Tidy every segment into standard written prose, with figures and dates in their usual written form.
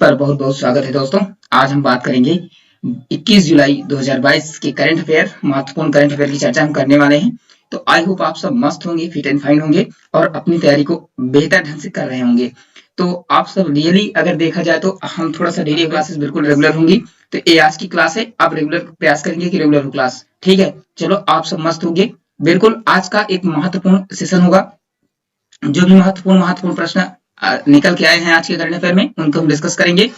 पर बहुत बहुत स्वागत है दोस्तों। आज हम बात करेंगे 21 जुलाई 2022 के करंट अफेयर, महत्वपूर्ण करंट अफेयर की चर्चा हम करने वाले हैं। तो आई होप आप सब मस्त होंगे, फिट एंड फाइन होंगे और अपनी तैयारी को बेहतर ढंग से कर रहे होंगे। तो आप सब रियली अगर देखा जाए तो हम थोड़ा सा डेली क्लासेस बिल्कुल रेगुलर होंगी। तो ये आज की क्लास है, आप रेगुलर प्रयास करेंगे कि रेगुलर हो क्लास, ठीक है। चलो आप सब मस्त होंगे। बिल्कुल आज का एक महत्वपूर्ण सेशन होगा। जो भी महत्वपूर्ण प्रश्न निकल के आए हैं आज के करंट अफेयर में, उनको हम डिस्कस करेंगे।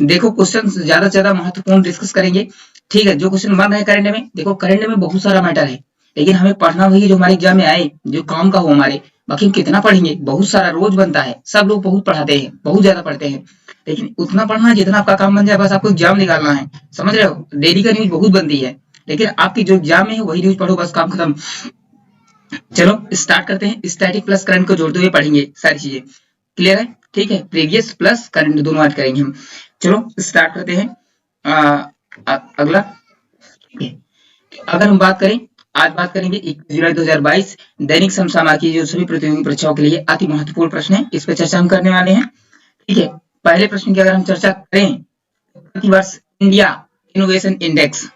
देखो क्वेश्चन ज्यादा से ज्यादा महत्वपूर्ण डिस्कस करेंगे, ठीक है। जो क्वेश्चन बन रहे हैं करंट में, देखो करंट में बहुत सारा मैटर है, लेकिन हमें पढ़ना वही जो हमारे एग्जाम में आए, जो काम का हो हमारे। बाकी हम कितना पढ़ेंगे, बहुत सारा रोज बनता है, सब लोग बहुत पढ़ाते हैं, बहुत ज्यादा पढ़ते हैं, लेकिन उतना पढ़ना जितना आपका काम बन जाए, बस आपको एग्जाम निकालना है, समझ रहे हो। डेली का न्यूज बहुत बनती है, लेकिन आपकी जो एग्जाम में है वही न्यूज पढ़ो, बस काम खत्म। चलो स्टार्ट करते हैं। स्टैटिक प्लस करंट को जोड़ते हुए पढ़ेंगे सारी चीजें, क्लियर है, ठीक है। प्रीवियस प्लस करंट दोनों ऐड करेंगे हम। चलो स्टार्ट करते हैं। अगला, अगर हम बात करें, आज बात करेंगे 21 जुलाई 2022 दैनिक समसामयिक की जो सभी प्रतियोगी परीक्षाओं के लिए अति महत्वपूर्ण प्रश्न है, इस पर चर्चा हम करने वाले हैं, ठीक है। पहले प्रश्न की अगर हम चर्चा करें, प्रतिवर्ष इंडिया इनोवेशन इंडेक्स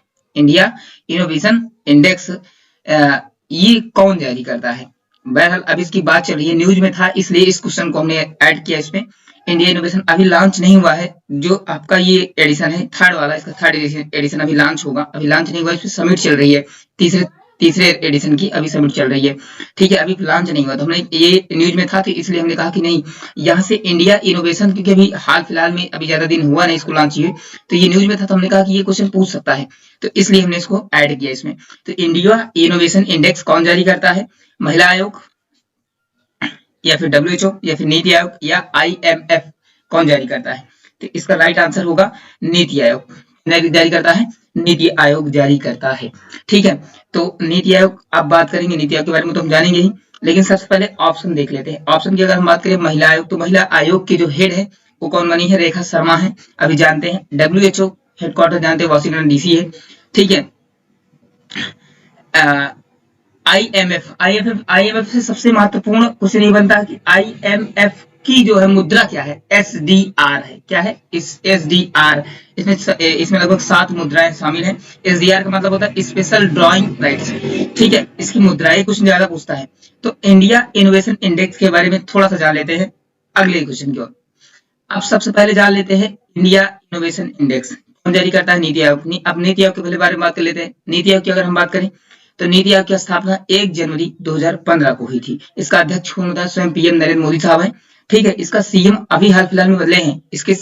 ये कौन जारी करता है। बहरहाल अब इसकी बात चल रही है, न्यूज में था इसलिए इस क्वेश्चन को हमने ऐड किया इसमें। इंडिया इनोवेशन अभी लॉन्च नहीं हुआ है, जो आपका ये एडिशन है थर्ड वाला, इसका थर्ड एडिशन अभी लॉन्च होगा, अभी लॉन्च नहीं हुआ, इसमें समिट चल रही है, तीसरे एडिशन की अभी समिट चल रही है, ठीक है। अभी लॉन्च नहीं हुआ, तो हमने ये न्यूज में था तो इसलिए हमने कहा कि नहीं, यहाँ से इंडिया इनोवेशन, क्योंकि अभी हाल फिलहाल में अभी ज्यादा दिन हुआ नहीं इसको लॉन्च हुए, तो ये न्यूज में था, तो हमने कहा कि ये क्वेश्चन पूछ सकता है, तो इसलिए हमने इसको ऐड किया इसमें। तो इंडिया इनोवेशन इंडेक्स कौन जारी करता है, महिला आयोग या फिर WHO या फिर नीति आयोग या IMF, कौन जारी करता है। तो इसका राइट आंसर होगा नीति आयोग जारी करता है, नीति आयोग जारी करता है, ठीक है। तो नीति आयोग आप बात करेंगे, नीति आयोग के बारे में तो हम जानेंगे ही, लेकिन सबसे पहले ऑप्शन देख लेते हैं। ऑप्शन की अगर हम बात करें महिला आयोग, तो महिला आयोग की जो हेड है वो कौन बनी है, रेखा शर्मा है, अभी जानते हैं। WHO हेडक्वार्टर जानते हैं, वॉशिंगटन DC है, ठीक है। IMF से सबसे महत्वपूर्ण क्वेश्चन ये बनता है कि IMF की जो है मुद्रा क्या है, SDR है, क्या है इस SDR, इसमें लगभग 7 मुद्राएं शामिल हैं। SDR का मतलब होता है स्पेशल ड्राइंग राइट्स, ठीक है। इसकी मुद्राएं कुछ ज्यादा पूछता है। तो इंडिया इनोवेशन इंडेक्स के बारे में थोड़ा सा जान लेते हैं अगले क्वेश्चन की ओर। अब सबसे पहले जान लेते हैं इंडिया इनोवेशन इंडेक्स कौन जारी करता है, नीति आयोग। अब नीति आयोग के पहले बारे में बात कर लेते हैं। नीति आयोग की अगर हम बात करें, तो नीति आयोग की स्थापना 1 जनवरी 2015 को हुई थी। इसका अध्यक्ष कौन होता है, स्वयं PM नरेंद्र मोदी साहब हैं, ठीक है। इसका CM अभी हाल फिलहाल में बदले हैं, इसके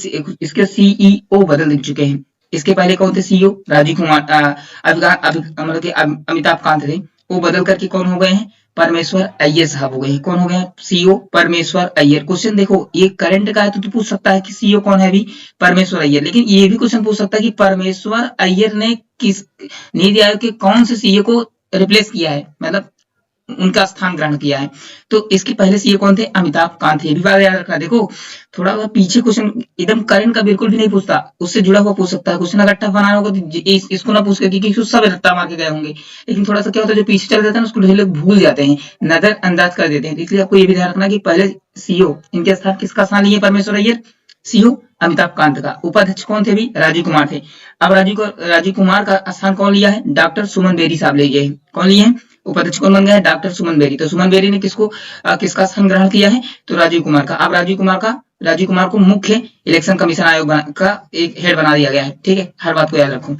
CEO बदल चुके हैं। इसके पहले कौन थे CEO, राजीव कुमार, मतलब कि अमिताभ कांत थे, वो बदल करके कौन हो गए हैं, परमेश्वर अय्यर साहब हो गए हैं। कौन हो गए हैं, CEO परमेश्वर अय्यर। क्वेश्चन देखो ये करंट का है तो पूछ सकता है कि CEO कौन है अभी, परमेश्वर अय्यर, लेकिन ये भी क्वेश्चन पूछ सकता है कि परमेश्वर अय्यर ने किस नीति आयोग के कौन से CEO को रिप्लेस किया है, मतलब उनका स्थान ग्रहण किया है। तो इसके पहले सीए कौन थे, अमिताभ कांत थे। ये भी बात याद रखना। देखो थोड़ा पीछे क्वेश्चन एकदम करंट का बिल्कुल भी नहीं पूछता, उससे जुड़ा हुआ पूछ सकता है। क्वेश्चन अगर टफ बनाना होगा तो इसको ना पूछ के, क्योंकि सब रट्टा मार के गए होंगे, लेकिन थोड़ा सा क्या होता है जो पीछे चल जाता है ना उसको ढेर लोग भूल जाते हैं, नजरअंदाज कर देते हैं। तो इसलिए आपको ये भी ध्यान रखना कि पहले CEO इनके स्थान किसका स्थान लिए, परमेश्वर अय्यर, CEO अमिताभ कांत का। उपाध्यक्ष कौन थे भी, राजीव कुमार थे। अब राजीव कुमार का स्थान कौन लिया है, डॉक्टर सुमन बेरी साहब ले गए हैं। कौन लिए हैं, उपाध्यक्ष कौन बन गया है, डॉक्टर सुमन बेरी। तो सुमन बेरी ने किसका स्थान ग्रहण किया है, तो राजीव कुमार का। अब राजीव कुमार को मुख्य इलेक्शन कमीशन आयोग का एक हेड बना दिया गया है, ठीक है। हर बात को याद रखो।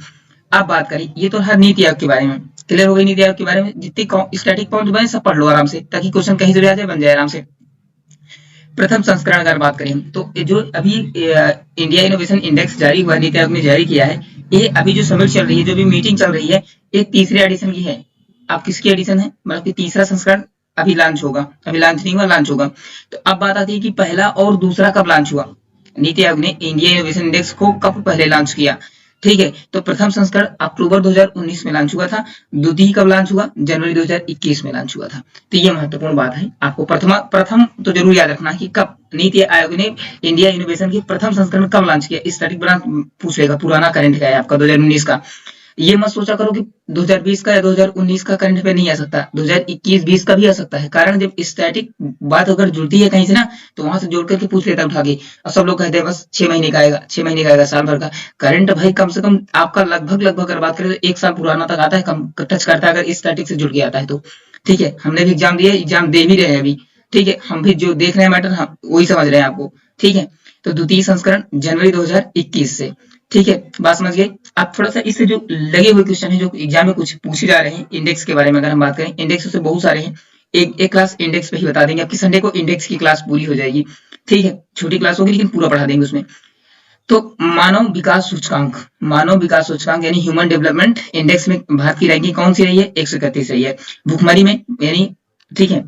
अब बात करें, ये तो हर नीति आयोग के बारे में क्लियर हो गई। नीति आयोग के बारे में जितनी स्टैटिक पॉइंट बने सब पढ़ लो आराम से, ताकि क्वेश्चन कहीं से भी आ जाए, बन जाए आराम से। प्रथम संस्करण अगर बात करें, तो जो अभी इंडिया इनोवेशन इंडेक्स जारी हुआ, नीति आयोग ने जारी किया है, ये अभी जो समिट चल रही है, जो भी मीटिंग चल रही है, ये तीसरे एडिशन की है। अब किसकी एडिशन है, मतलब कि तीसरा संस्करण अभी लॉन्च होगा, अभी लॉन्च नहीं हुआ, लॉन्च होगा। तो अब बात आती है कि पहला और दूसरा कब लॉन्च हुआ। नीति आयोग ने इंडिया इनोवेशन इंडेक्स को कब पहले लॉन्च किया, ठीक है। तो प्रथम संस्करण अक्टूबर 2019 में लॉन्च हुआ था, द्वितीय कब लॉन्च हुआ, जनवरी 2021 में लॉन्च हुआ था। तो ये महत्वपूर्ण बात है, आपको प्रथम तो जरूर याद रखना कि कब नीति आयोग ने इंडिया इनोवेशन की प्रथम संस्करण कब लॉन्च किया। स्टैटिक ब्रांच पूछ लेगा, पुराना करंट का है आपका 2019 का। ये मत सोचा करो कि 2020 का या 2019 का करंट अफेयर नहीं आ सकता, 2021-20 का भी आ सकता है। कारण जब स्टैटिक बात अगर जुड़ती है कहीं से ना, तो वहां से जोड़ करके पूछ लेता उठा के, और सब लोग कहते हैं बस 6 महीने का आएगा, 6 महीने का आएगा, साल भर का। करंट भाई कम से कम आपका लगभग अगर बात करें तो 1 साल पुराना तक आता है, कम टच करता है अगर स्टैटिक से जुड़ के आता है तो। ठीक है, हमने भी एग्जाम दिए, एग्जाम दे भी रहे हैं अभी। ठीक है, हम भी जो देख रहे हैं मैटर, हम वही समझ रहे हैं आपको। ठीक है, तो द्वितीय संस्करण जनवरी 2021 से। ठीक है, बात समझ गए। आप थोड़ा सा इससे जो लगे हुए क्वेश्चन है जो एग्जाम में कुछ पूछे जा रहे हैं, इंडेक्स के बारे में अगर हम बात करें, इंडेक्स से बहुत सारे हैं, एक क्लास इंडेक्स पे ही बता देंगे। आपकी संडे को इंडेक्स की क्लास पूरी हो जाएगी। ठीक है, छोटी क्लास होगी लेकिन पूरा पढ़ा देंगे उसमें। तो मानव विकास सूचकांक यानी ह्यूमन डेवलपमेंट इंडेक्स में भारत की रैंकिंग कौन सी रही है? 131 रही है। भुखमरी में यानी, ठीक है,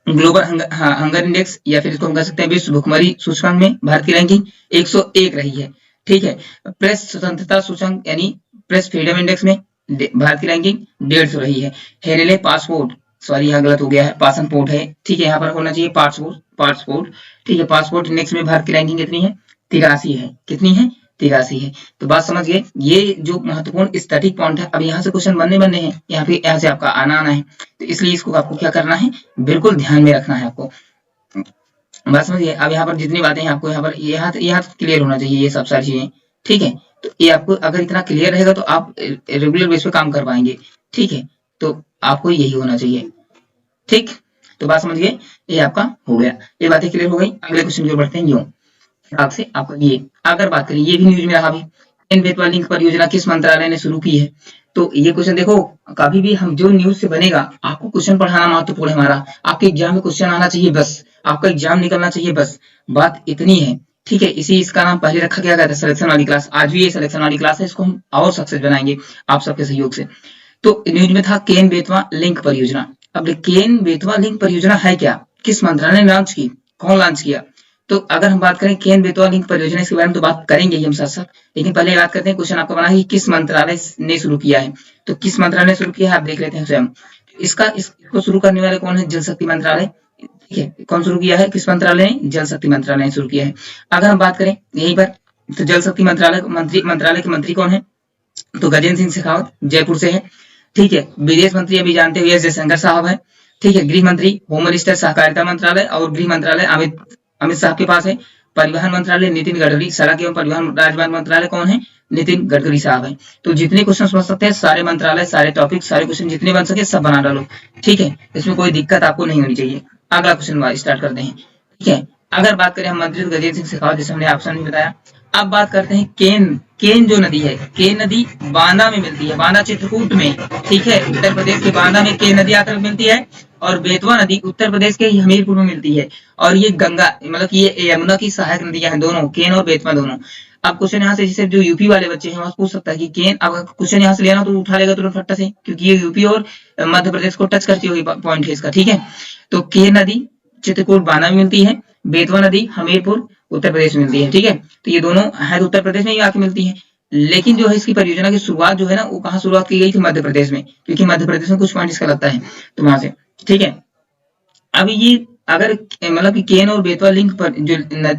ग्लोबल हंगर इंडेक्स या फिर इसको हम कह सकते हैं विश्व भुखमरी सूचकांक में भारत की रैंकिंग 101 रही है। ठीक है, प्रेस स्वतंत्रता सूचकांक यानी प्रेस फ्रीडम इंडेक्स में भारत की रैंकिंग 150 रही है। हेरेले पासपोर्ट, सॉरी यहाँ गलत हो गया है, पासपोर्ट है। ठीक है, यहाँ पर होना चाहिए पासपोर्ट। ठीक है, पासपोर्ट इंडेक्स में भारत की रैंकिंग कितनी है? 83 है। कितनी है? 83 है। तो बात समझ गए। ये जो महत्वपूर्ण स्टैटिक पॉइंट है, अब यहाँ से क्वेश्चन बनने हैं, यहाँ से आपका आना है, तो इसलिए इसको आपको क्या करना है? बिल्कुल ध्यान में रखना है आपको। बात समझिए। अब यहाँ पर जितनी बातें हैं आपको यहाँ क्लियर होना चाहिए, ये सब सारी चीजें। ठीक है, तो ये आपको अगर इतना क्लियर रहेगा तो आप रेगुलर बेस पे काम कर पाएंगे। ठीक है, तो आपको यही होना चाहिए। ठीक, तो बात समझिए, ये आपका हो गया, ये बातें क्लियर हो गई। अगले क्वेश्चन की ओर बढ़ते हैं। यूं आपसे आपका ये अगर बात करें, ये भी न्यूज में रहा भी, केन बेतवा लिंक परियोजना किस मंत्रालय ने शुरू की है? तो ये क्वेश्चन देखो, कभी भी हम जो न्यूज से बनेगा, आपको क्वेश्चन पढ़ाना महत्वपूर्ण है हमारा। आपके एग्जाम में क्वेश्चन आना चाहिए बस, आपका एग्जाम निकलना चाहिए बस, बात इतनी है। ठीक है, इसका नाम पहले रखा गया था सिलेक्शन वाली क्लास। आज भी ये सिलेक्शन वाली क्लास है, इसको हम और सक्सेस बनाएंगे आप सबके सहयोग से। तो न्यूज में था केन बेतवा लिंक परियोजना। अब केन बेतवा लिंक परियोजना है क्या? किस मंत्रालय ने लॉन्च की? कौन लॉन्च किया? तो अगर हम बात करें केन बेतवा लिंक परियोजना, इसके बारे में तो बात करेंगे ही हम साथ साथ, लेकिन पहले बात करते हैं, क्वेश्चन आपका बना है कि किस मंत्रालय ने शुरू किया है। तो किस मंत्रालय ने शुरू किया है आप देख लेते हैं स्वयं। इसको शुरू करने वाले कौन है? जल शक्ति मंत्रालय। ठीक है, कौन शुरू किया है? किस मंत्रालय ने? जल शक्ति मंत्रालय ने शुरू किया है। अगर हम बात करें यहीं पर, तो जल शक्ति मंत्रालय के मंत्री कौन है? तो गजेंद्र सिंह शेखावत जयपुर से है। ठीक है, विदेश मंत्री अभी जानते हुए जयशंकर साहब है। ठीक है, गृह मंत्री होम मिनिस्टर सहकारिता मंत्रालय और गृह मंत्रालय अमित शाह के पास है। परिवहन मंत्रालय नितिन गडकरी। सड़क एवं परिवहन राजमार्ग मंत्रालय कौन है? नितिन गडकरी साहब है। तो जितने क्वेश्चन समझ सकते हैं, सारे मंत्रालय, सारे टॉपिक, सारे क्वेश्चन जितने बन सके सब बना डालो। ठीक है, इसमें कोई दिक्कत आपको नहीं होनी चाहिए। अगला क्वेश्चन स्टार्ट करते हैं। ठीक है, अगर बात करें हम मंत्री गजेंद्र सिंह शेखावत, जैसे हमने ऑप्शन में बताया। अब बात करते हैं केन जो नदी है, केन नदी बांदा में मिलती है, बांदा चित्रकूट में। ठीक है, उत्तर प्रदेश के बांदा में केन नदी आकर मिलती है, और बेतवा नदी उत्तर प्रदेश के हमीरपुर में मिलती है। और ये गंगा, मतलब ये यमुना की सहायक नदियां हैं दोनों, केन और बेतवा दोनों। अब क्वेश्चन यहाँ से, जैसे जो यूपी वाले बच्चे हैं, वहां पूछ सकता है कि केन, अब क्वेश्चन यहाँ से लेना तो उठा लेगा तुरंत फट्टा से, क्योंकि ये यूपी और मध्य प्रदेश को टच करती हुई पॉइंट है इसका। ठीक है, तो केन नदी चित्रकूट बांदा में मिलती है, बेतवा नदी हमीरपुर उत्तर प्रदेश में मिलती है। ठीक है, तो ये दोनों है उत्तर प्रदेश में ही आके मिलती है। लेकिन जो है इसकी परियोजना की शुरुआत जो है ना, वो कहाँ शुरुआत की गई थी? मध्य प्रदेश में, क्योंकि मध्य प्रदेश में कुछ पॉइंट इसका लगता है, तो वहां से। ठीक है, अब ये अगर मतलब कि केन और बेतवा लिंक पर जो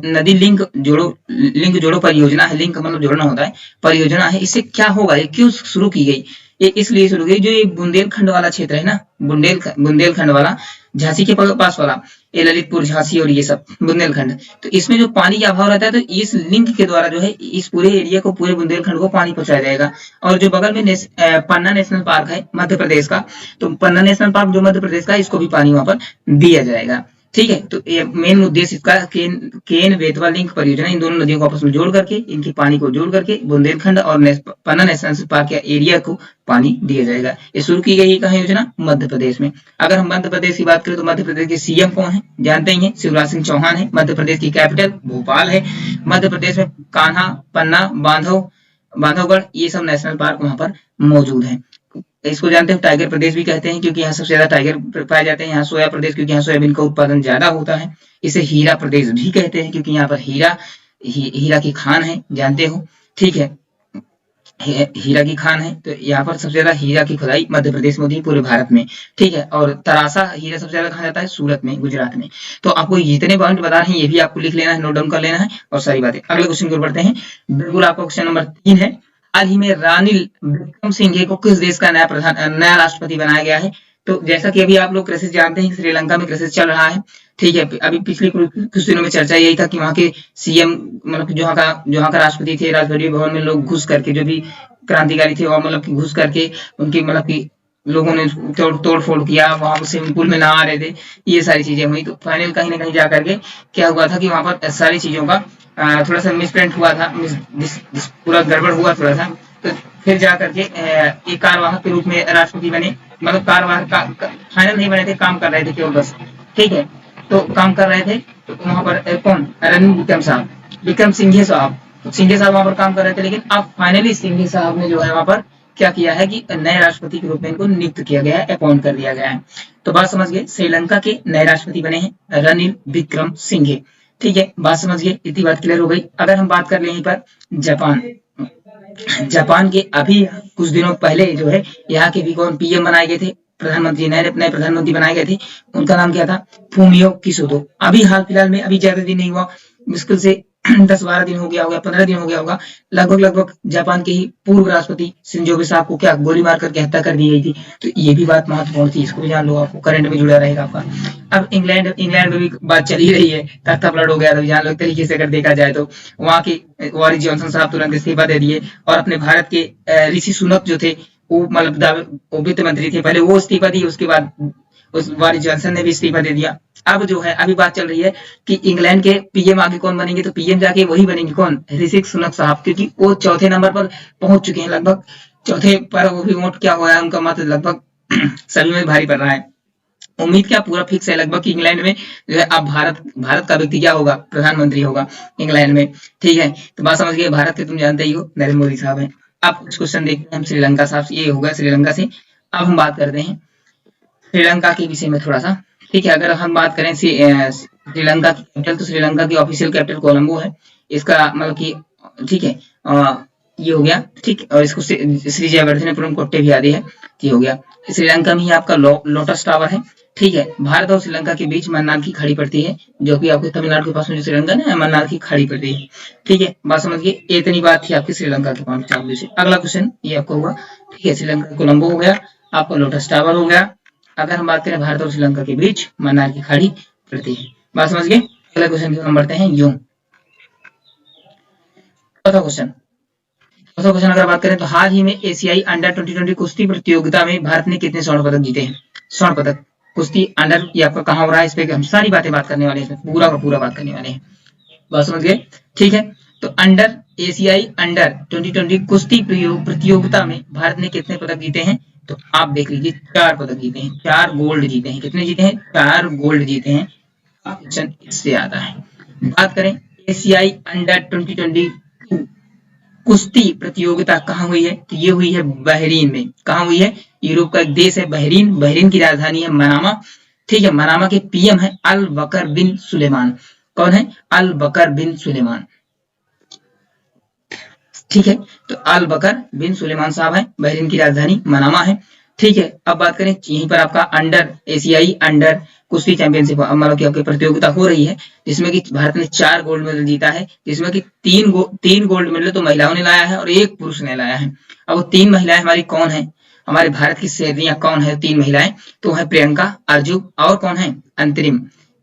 नदी लिंक जोड़ो परियोजना है, लिंक मतलब जोड़ना होता है, परियोजना है, इससे क्या होगा? ये क्यों शुरू की गई? ये इसलिए शुरू की, जो ये बुंदेलखंड वाला क्षेत्र है ना, बुंदेलखंड वाला, झांसी के पास वाला, ये ललितपुर, झांसी और ये सब बुंदेलखंड, तो इसमें जो पानी का अभाव रहता है, तो इस लिंक के द्वारा जो है इस पूरे एरिया को, पूरे बुंदेलखंड को पानी पहुंचाया जाएगा। और जो बगल में पन्ना नेशनल पार्क है मध्य प्रदेश का, तो पन्ना नेशनल पार्क जो मध्य प्रदेश का, इसको भी पानी वहां पर दिया जाएगा। ठीक है, तो ये मेन उद्देश्य इसका केन बेतवा लिंक परियोजना, इन दोनों नदियों को आपस में जोड़ करके, इनकी पानी को जोड़ करके बुंदेलखंड और पन्ना नेशनल पार्क या एरिया को पानी दिया जाएगा। ये शुरू की गई कहाँ योजना? मध्य प्रदेश में। अगर हम मध्य प्रदेश की बात करें, तो मध्य प्रदेश के सीएम कौन है? जानते ही हैं, शिवराज सिंह चौहान है। मध्य प्रदेश की कैपिटल भोपाल है। मध्य प्रदेश में कान्हा, पन्ना, बांधवगढ़, ये सब नेशनल पार्क वहां पर मौजूद है। इसको जानते हैं टाइगर प्रदेश भी कहते हैं, क्योंकि यहाँ सबसे ज्यादा टाइगर पाए जाते हैं। यहाँ सोया प्रदेश, क्योंकि यहाँ सोयाबीन का उत्पादन ज्यादा होता है। इसे हीरा प्रदेश भी कहते हैं, क्योंकि यहाँ पर हीरा की खान है, जानते हो। ठीक है, हीरा की खान है, तो यहाँ पर सबसे ज्यादा हीरा की खुदाई मध्य प्रदेश में होती है पूरे भारत में। ठीक है, और तरासा हीरा सबसे ज्यादा कहा जाता है सूरत में, गुजरात में। तो आपको जितने पॉइंट बता रहे हैं, ये भी आपको लिख लेना है, नोट डाउन कर लेना है, और सारी बातें। अगले क्वेश्चन की ओर बढ़ते हैं। बिल्कुल आपका क्वेश्चन नंबर 3 है। हाल ही में रानिल विक्रमसिंघे को किस देश का नया राष्ट्रपति बनाया गया है? तो जैसा कि अभी आप लोग क्राइसिस जानते हैं, श्रीलंका में क्राइसिस चल रहा है। ठीक है, अभी पिछले कुछ दिनों में चर्चा यही था कि वहां के सीएम मतलब जो वहाँ का राष्ट्रपति थे, राष्ट्रपति भवन में लोग घुस करके, जो भी क्रांतिकारी थे और मतलब घुस करके उनकी मतलब की लोगों ने तोड़ फोड़ किया, वहां स्विमिंग पूल में नहा रहे थे, ये सारी चीजें हुई। तो फाइनल कहीं ना कहीं जा करके क्या हुआ था कि वहां पर सारी चीजों का थोड़ा सा मिसप्रिंट हुआ था, पूरा गड़बड़ हुआ थोड़ा सा। तो फिर जा करके एक कार्यवाहक के रूप में राष्ट्रपति बने, मतलब कार्यवाहक का फाइनल नहीं बने थे, काम कर रहे थे केवल बस। ठीक है, तो काम कर रहे थे। तो वहां पर कौन, रणनील विक्रमसिंघे साहब, सिंघे साहब वहां पर काम कर रहे थे। लेकिन अब फाइनली सिंघे साहब ने जो है वहां पर क्या किया है कि नए राष्ट्रपति के रूप में इनको नियुक्त किया गया है, अपॉइंट कर दिया गया है। तो बात समझ गए, श्रीलंका के नए राष्ट्रपति बने हैं रणनील विक्रमसिंघे। ठीक है, बात समझ गए, इतनी बात क्लियर हो गई। अगर हम बात कर ले यहीं पर जापान, जापान के अभी कुछ दिनों पहले जो है यहाँ के भी कौन पीएम बनाए गए थे, प्रधानमंत्री, नए प्रधानमंत्री बनाए गए थे। उनका नाम क्या था? फूमियो किसुदो। अभी हाल फिलहाल में, अभी ज्यादा दिन नहीं हुआ, मुश्किल से 10-12 दिन हो गया होगा, 15 दिन हो गया होगा, लगभग जापान के ही पूर्व राष्ट्रपति शिंजो आबे साहब को क्या गोली मार करके हत्या कर दी गई थी। तो ये भी बात महत्वपूर्ण थी, इसको भी जान लो, आपको करंट में जुड़ा रहेगा आपका। अब इंग्लैंड में भी बात चल ही रही है, तख्ता पलट हो गया, तो जान लो एक तरीके से अगर देखा जाए तो वहां के बोरिस जॉनसन साहब तुरंत इस्तीफा दे दिए और अपने भारत के ऋषि सुनक जो थे, वो मतलब वो वित्त मंत्री थे, पहले वो इस्तीफा दिए, उसके बाद उस बोरिस जॉनसन ने भी इस्तीफा दे दिया। अब जो है अभी बात चल रही है कि इंग्लैंड के पीएम आगे कौन बनेंगे, तो पीएम जाके वही बनेंगे कौन, ऋषि सुनक साहब, क्योंकि वो चौथे नंबर पर पहुंच चुके हैं, लगभग चौथे पर वो भी वोट क्या हुआ है उनका मत लगभग सभी में भारी पड़ रहा है। उम्मीद क्या पूरा फिक्स है लगभग कि इंग्लैंड में जो है अब भारत का व्यक्ति क्या होगा, प्रधानमंत्री होगा इंग्लैंड में। ठीक है, तो बात समझ गए, भारत के तुम जानते ही हो नरेंद्र मोदी साहब हैं। अब कुछ क्वेश्चन देखते हैं हम श्रीलंका साहब से, ये होगा श्रीलंका से। अब हम बात करते हैं श्रीलंका के विषय में थोड़ा सा। ठीक है, अगर हम बात करें श्रीलंका की कैपिटल, तो श्रीलंका की ऑफिशियल कैपिटल कोलंबो है। इसका मतलब कि ठीक है, ये हो गया। ठीक, और इसको श्री जयवर्धनेपुरम कोट्टे भी आदि है, ये हो गया। श्रीलंका में ही आपका लोटस टावर है। ठीक है, भारत और श्रीलंका के बीच मन्नार की खाड़ी पड़ती है, जो कि आपको तमिलनाडु के पास में जो श्रीलंका है, मन्नार की खाड़ी पड़ती है। ठीक है, बात समझिए, इतनी बात थी आपकी श्रीलंका के पास से। अगला क्वेश्चन ये आपको होगा। ठीक है, श्रीलंका कोलंबो हो गया, आपका लोटस टावर हो गया। अगर हम बात करें भारत और श्रीलंका के बीच मन्नार की खाड़ी पड़ती है, बात समझ गए। अगला क्वेश्चन की ओर हम बढ़ते हैं, यूं चौथा क्वेश्चन अगर बात करें तो हाल ही में एशियाई अंडर 2020 कुश्ती प्रतियोगिता में भारत ने कितने स्वर्ण पदक जीते हैं? स्वर्ण पदक कुश्ती अंडर, ये आपका कहाँ हो रहा है, इस पे हम सारी बातें बात करने वाले हैं, इसमें पूरा का पूरा बात करने वाले हैं, बात समझ गए। ठीक है, तो एशियाई अंडर 2020 कुश्ती प्रतियोगिता में भारत ने कितने पदक जीते हैं? तो आप देख लीजिए, 4 पदक जीते हैं, 4 गोल्ड जीते हैं। कितने जीते हैं? 4 गोल्ड जीते हैं। क्वेश्चन इससे आता है। बात करें एशियाई अंडर 2020 कुश्ती प्रतियोगिता कहाँ हुई है, तो ये हुई है बहरीन में। कहाँ हुई है? यूरोप का एक देश है बहरीन, बहरीन की राजधानी है मनामा। ठीक है, मनामा के पीएम है अल बकर बिन सुलेमान। कौन है? अल बकर बिन सुलेमान। ठीक है, तो अल बकर बिन सुलेमान साहब है, बहरीन की राजधानी मनामा है। ठीक है, अब बात करें यहीं पर आपका एशियाई अंडर कुश्ती चैंपियनशिप मतलब की आपकी प्रतियोगिता हो रही है, जिसमें कि भारत ने 4 गोल्ड मेडल जीता है, जिसमें कि 3 गोल्ड मेडल तो महिलाओं ने लाया है और 1 पुरुष ने लाया है। अब वो 3 महिलाएं हमारी कौन है? हमारे भारत की शेरनियां कौन है? 3 महिलाएं तो है प्रियंका, अर्जु और कौन है? अंतरिम।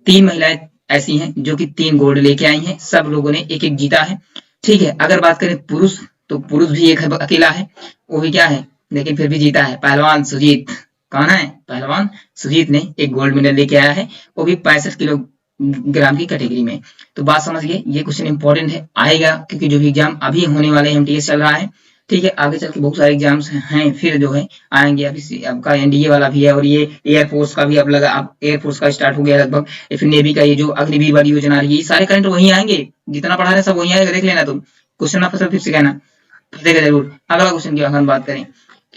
3 महिलाएं ऐसी हैं जो कि 3 गोल्ड लेके आई हैं, सब लोगों ने एक एक जीता है। ठीक है, अगर बात करें पुरुष, तो पुरुष भी एक अकेला है, वो भी क्या है, लेकिन फिर भी जीता है, पहलवान सुजीत। कौन है? पहलवान सुजीत ने 1 गोल्ड मेडल लेके आया है, वो भी 65 किलोग्राम की कैटेगरी में। तो बात समझिए, ये क्वेश्चन इंपॉर्टेंट है, आएगा, क्योंकि जो भी एग्जाम अभी होने वाले हैं, एमटीएस चल रहा है। ठीक है, आगे चल के बहुत सारे एग्जाम्स हैं फिर जो है आएंगे। अभी आपका एनडीए वाला भी है, और ये एयरफोर्स का भी अब लगा, अब एयरफोर्स का स्टार्ट हो गया लगभग, फिर नेवी का ये जो अग्निवीर वाली योजना आ रही है, ये सारे करंट वहीं आएंगे, जितना पढ़ा रहे सब वहीं आएगा, देख लेना तुम। क्वेश्चन ना फिर से कहना, फंसेगा जरूर। अगला क्वेश्चन की हम बात करें,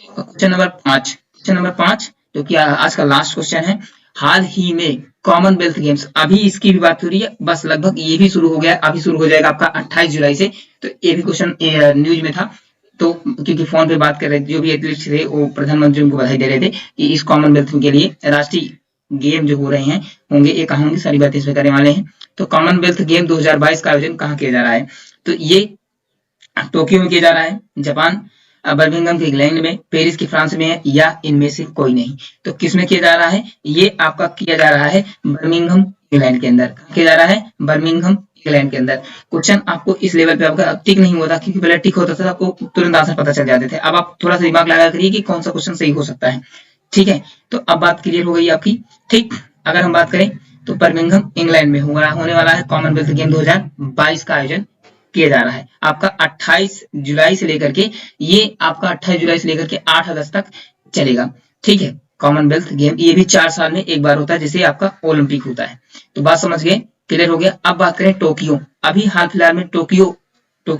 क्वेश्चन नंबर 5 जो कि आज का लास्ट क्वेश्चन है। हाल ही में कॉमनवेल्थ गेम्स, अभी इसकी भी बात हो रही है, बस लगभग ये भी शुरू हो गया, अभी शुरू हो जाएगा आपका 28 जुलाई से। तो ये भी क्वेश्चन न्यूज में था, तो क्योंकि फोन पे बात कर रहे थे, जो भी एथलीट्स थे वो प्रधानमंत्री उनको बधाई दे रहे थे कि इस कॉमनवेल्थ के लिए राष्ट्रीय गेम जो हो रहे हैं होंगे, ये कहाँ होंगे, सारी बातें इसमें करने वाले हैं। तो कॉमनवेल्थ गेम 2022 का आयोजन कहाँ किया जा रहा है? तो ये टोक्यो में किया जा रहा है, जापान, बर्मिंघम के इंग्लैंड में, पेरिस की फ्रांस में है, या इनमें से कोई नहीं। तो किस में किया जा रहा है? ये आपका किया जा रहा है बर्मिंघम इंग्लैंड के अंदर। किया जा रहा है बर्मिंघम इंग्लैंड के अंदर। क्वेश्चन आपको इस लेवल पे आपका टिक नहीं होता, क्योंकि पहले टिक होता था आपको तुरंत आंसर पता चल जाते थे। अब आप थोड़ा सा दिमाग लगा करिए कि कौन सा क्वेश्चन सही हो सकता है। ठीक है, तो अब बात क्लियर हो गई आपकी। ठीक, अगर हम बात करें तो बर्मिंघम इंग्लैंड में होने वाला है कॉमनवेल्थ गेम 2022 का आयोजन किया जा रहा है। आपका 28 जुलाई से लेकर के ये आपका 28 जुलाई से लेकर के 8 अगस्त तक चलेगा। ठीक है, कॉमनवेल्थ गेम ये भी 4 साल में एक बार होता है, जैसे आपका ओलंपिक होता है। तो बात समझ गए, क्लियर हो गया। अब बात करें टोक्यो, अभी हाल फिलहाल में टोक्यो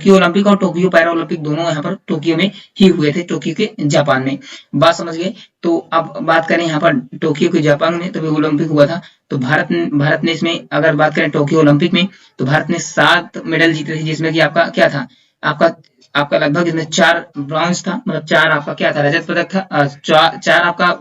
ओलंपिक और टोक्यो पैरा ओलंपिक दोनों यहाँ पर टोक्यो में ही हुए थे, टोक्यो के जापान में। बात समझ गए। तो अब बात करें यहाँ पर टोक्यो के जापान में तभी ओलंपिक हुआ था। तो भारत ने इसमें अगर बात करें टोक्यो ओलंपिक में, तो भारत ने 7 मेडल जीते थे, जिसमें कि आपका क्या था, आपका लगभग इसमें 4 ब्रॉन्ज था, मतलब 4 आपका क्या था, रजत पदक था, 4 आपका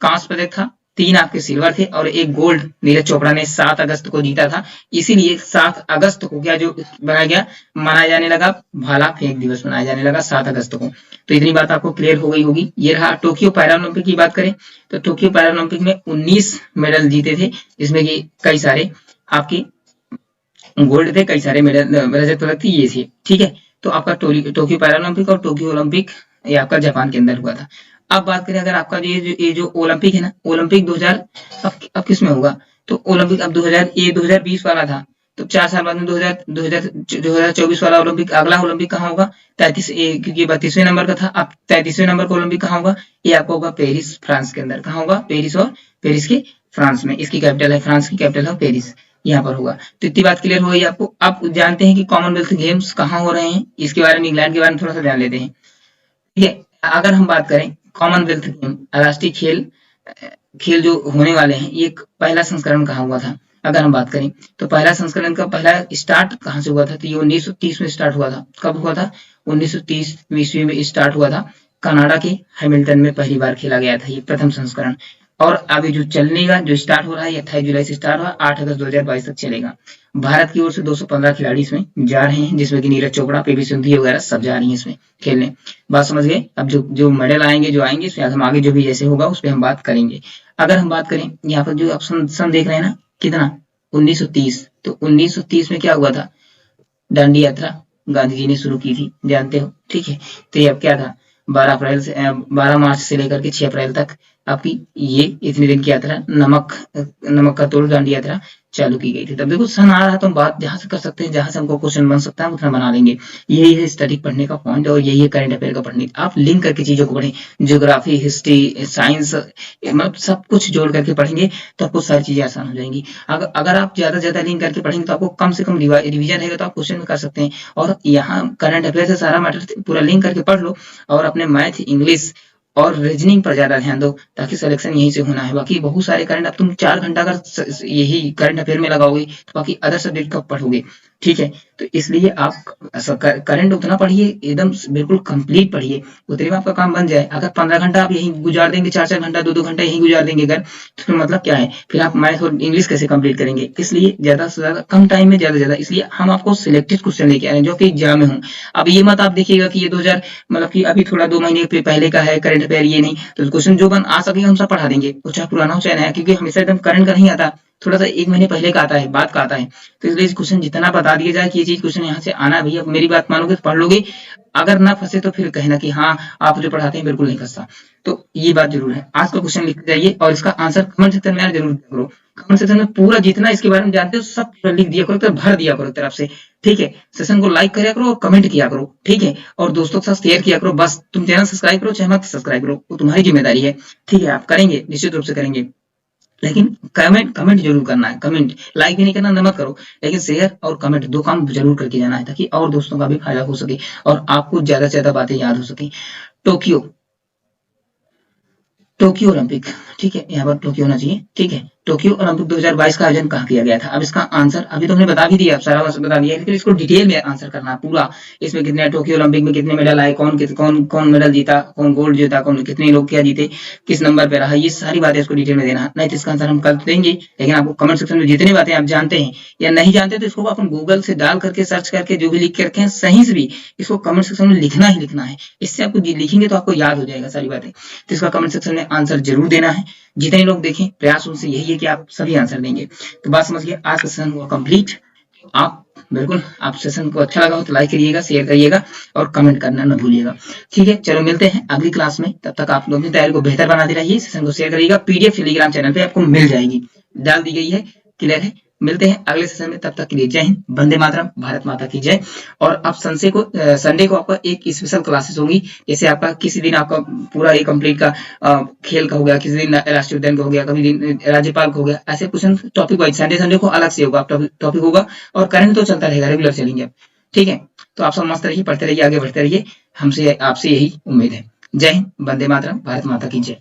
कांस्य पदक था, 3 आपके सिल्वर थे और 1 गोल्ड नीरज चोपड़ा ने 7 अगस्त को जीता था। इसीलिए 7 अगस्त को क्या जो बनाया गया, मनाया जाने लगा, भाला फेंक दिवस मनाया जाने लगा 7 अगस्त को। तो इतनी बात आपको क्लियर हो गई होगी। ये रहा टोक्यो पैरालंपिक की बात करें तो टोक्यो पैरालंपिक में 19 मेडल जीते थे, जिसमें कि कई सारे आपके गोल्ड थे, कई सारे मेडल रजत पदक थी, ये थे। ठीक है, तो आपका टोक्यो पैरालंपिक और टोक्यो ओलंपिक ये आपका जापान के अंदर हुआ था। अब बात करें अगर आपका ये जो ओलंपिक है ना, ओलंपिक 2000 अब किस में होगा, तो ओलंपिक अब 2020 वाला था, तो 4 साल बाद में 2024 वाला ओलंपिक, अगला ओलंपिक कहाँ होगा, 33, क्योंकि 32वें नंबर का था, अब 33वें नंबर का ओलंपिक कहाँ होगा, ये आपको होगा पेरिस फ्रांस के अंदर। कहाँ होगा, पेरिस, और पेरिस के फ्रांस में, इसकी कैपिटल है, फ्रांस की कैपिटल है पेरिस, यहाँ पर होगा। तो इतनी बात क्लियर हो गई आपको। अब जानते हैं कि कॉमनवेल्थ गेम्स कहाँ हो रहे हैं, इसके बारे में, इंग्लैंड के बारे में थोड़ा सा जान लेते हैं। ठीक है, अगर हम बात करें कॉमनवेल्थ गेम राष्ट्रीय खेल जो होने वाले हैं, ये पहला संस्करण कहाँ हुआ था, अगर हम बात करें तो पहला संस्करण का पहला स्टार्ट कहाँ से हुआ था, तो ये 1930 में स्टार्ट हुआ था। कब हुआ था, 1930 ईस्वी में स्टार्ट हुआ था। कनाडा के हैमिल्टन में पहली बार खेला गया था ये प्रथम संस्करण। और अभी जो चलने का जो स्टार्ट हो रहा है, 28 जुलाई से स्टार्ट हुआ, 8 अगस्त 2022 तक चलेगा। भारत की ओर से 215 खिलाड़ी इसमें जा रहे हैं, जिसमें कि नीरज चोपड़ा, पीवी सिंधु वगैरह सब जा रही हैं इसमें खेलने। बात समझ गए। अब जो मेडल आएंगे जो आएंगे, इसमें हम आगे जो भी जैसे होगा उस पर हम बात करेंगे। अगर हम बात करें यहाँ पर जो आप सन देख रहे हैं ना, कितना, 1930, तो 1930 में क्या हुआ था, दांडी यात्रा गांधी जी ने शुरू की थी, जानते हो। ठीक है, तो ये अब क्या था, 12 मार्च से लेकर के 6 अप्रैल तक आपकी ये इतने दिन की यात्रा, नमक का तोड़ दांडी यात्रा चालू की गई थी। तब देखो सन आ रहा है तो हम बात जहां से कर सकते हैं, जहां से हमको क्वेश्चन बन सकता है उतना बना लेंगे। यही है स्टैटिक पढ़ने का पॉइंट, और यही है करंट अफेयर का पढ़ने। आप लिंक करके चीजों को पढ़ें, ज्योग्राफी, हिस्ट्री, साइंस, मतलब सब कुछ जोड़ करके पढ़ेंगे तो आपको सारी चीजें आसान हो जाएंगी। अगर आप ज्यादा से ज्यादा लिंक करके पढ़ेंगे तो आपको कम से कम रिवीजन रहेगा, तो आप क्वेश्चन कर सकते हैं। और यहाँ करंट अफेयर से सारा मैटर पूरा लिंक करके पढ़ लो, और अपने मैथ, इंग्लिश और रीजनिंग पर ज्यादा ध्यान दो, ताकि सिलेक्शन यहीं से होना है। बाकी बहुत सारे करंट, अब तुम 4 घंटा अगर यही करंट अफेयर में लगाओगे तो बाकी अदर सब्जेक्ट कब पढ़ोगे। ठीक है, तो इसलिए आप करंट उतना पढ़िए, एकदम बिल्कुल कंप्लीट पढ़िए, उतने में आपका काम बन जाए। अगर 15 घंटा आप यहीं गुजार देंगे, 4 घंटा, 2 घंटा यहीं गुजार देंगे अगर, तो फिर मतलब क्या है, फिर आप मैथ और इंग्लिश कैसे कंप्लीट करेंगे। इसलिए ज्यादा से ज्यादा कम टाइम में ज्यादा से ज्यादा, इसलिए हम आपको सिलेक्टेड क्वेश्चन लेके आ रहे हैं जो कि एग्जाम में हूँ। अब ये मत आप देखिएगा कि ये 2000 मतलब कि अभी थोड़ा 2 महीने पहले का है करंट अफेयर, ये नहीं। तो क्वेश्चन जो बन आ सकेगा हम सब पढ़ा देंगे, वो चाहे पुराना हो चाहे नया, क्योंकि हमेशा एकदम करंट का नहीं आता, थोड़ा सा 1 महीने पहले का आता है, बाद का आता है। तो इसलिए क्वेश्चन जितना बता दिया जाए कि ये चीज क्वेश्चन यहाँ से आना है भैया, मेरी बात मानोगे तो पढ़ लोगे। अगर ना फंसे तो फिर कहना कि हाँ आप जो पढ़ाते हैं बिल्कुल नहीं फंसता। तो ये बात जरूर है। आज का क्वेश्चन लिख जाइए और इसका आंसर कमेंट सेक्शन में जरूर दिया करो। कमेंट सेक्शन में पूरा जितना इसके बारे में जानते हो सब पूरा लिख दिया करो, भर दिया करो तरफ से। ठीक है, सेशन को लाइक करा करो और कमेंट किया करो। ठीक है, और दोस्तों के साथ शेयर किया करो। बस तुम चैनल सब्सक्राइब करो चाहे मत सब्सक्राइब करो, वो तुम्हारी जिम्मेदारी है। ठीक है, आप करेंगे, निश्चित रूप से करेंगे, लेकिन कमेंट जरूर करना है। कमेंट लाइक भी नहीं करना, न मत करो, लेकिन शेयर और कमेंट 2 काम जरूर करके जाना है, ताकि और दोस्तों का भी फायदा हो सके और आपको ज्यादा से ज्यादा बातें याद हो सके। टोक्यो ओलंपिक ठीक है, यहाँ पर टोक्यो होना चाहिए। ठीक है, टोक्यो ओलंपिक 2022 का आयोजन कहाँ किया गया था? अब इसका आंसर अभी तो हमने बता भी दिया, सारा बता दिया, लेकिन इसको डिटेल में आंसर करना है पूरा। इसमें कितने टोक्यो ओलंपिक में कितने मेडल आए, कौन कौन मेडल जीता, कौन गोल्ड जीता, कौन कितने लोग क्या जीते, किस नंबर पे रहा, ये सारी बातें इसको डिटेल में देना है। नहीं तो इसका आंसर हम कर देंगे, लेकिन आपको कमेंट सेक्शन में जितनी बातें आप जानते हैं या नहीं जानते तो इसको अपन गूगल से डाल करके सर्च करके जो भी लिख के रखे हैं सही से भी इसको कमेंट सेक्शन में लिखना ही लिखना है। इससे आपको लिखेंगे तो आपको याद हो जाएगा सारी बातें। तो इसका कमेंट सेक्शन में आंसर जरूर देना है। जितने लोग देखें प्रयास उनसे यही है कि आप सभी आंसर देंगे। तो बात समझिए, आज का सेशन हुआ कंप्लीट। आप बिल्कुल, आप सेशन को अच्छा लगा हो तो लाइक करिएगा, शेयर करिएगा और कमेंट करना न भूलिएगा। ठीक है, चलो मिलते हैं अगली क्लास में। तब तक आप लोग अपनी तैयारी को बेहतर बनाते रहिए, सेशन को शेयर करिएगा। पीडीएफ टेलीग्राम चैनल पे आपको मिल जाएगी, डाल दी गई है, क्लियर है। मिलते हैं अगले सेशन में, तब तक के लिए जय हिंद, वंदे मातरम, भारत माता की जय। और अब संडे को आपका एक स्पेशल क्लासेस होंगी। जैसे आपका किसी दिन आपका पूरा ये कंप्लीट का खेल का हो गया, किसी दिन राष्ट्रीय उद्यान का हो गया, कभी दिन राज्यपाल का हो गया, ऐसे क्वेश्चन टॉपिक वाइज संडे को अलग से होगा, टॉपिक होगा। और करंट तो चलता रहेगा, रेगुलर चलेंगे अब। ठीक है, तो आप सब मस्त रहिए, पढ़ते रहिए, आगे बढ़ते रहिए, हमसे आपसे यही उम्मीद है। जय हिंद, वंदे मातरम, भारत माता की जय।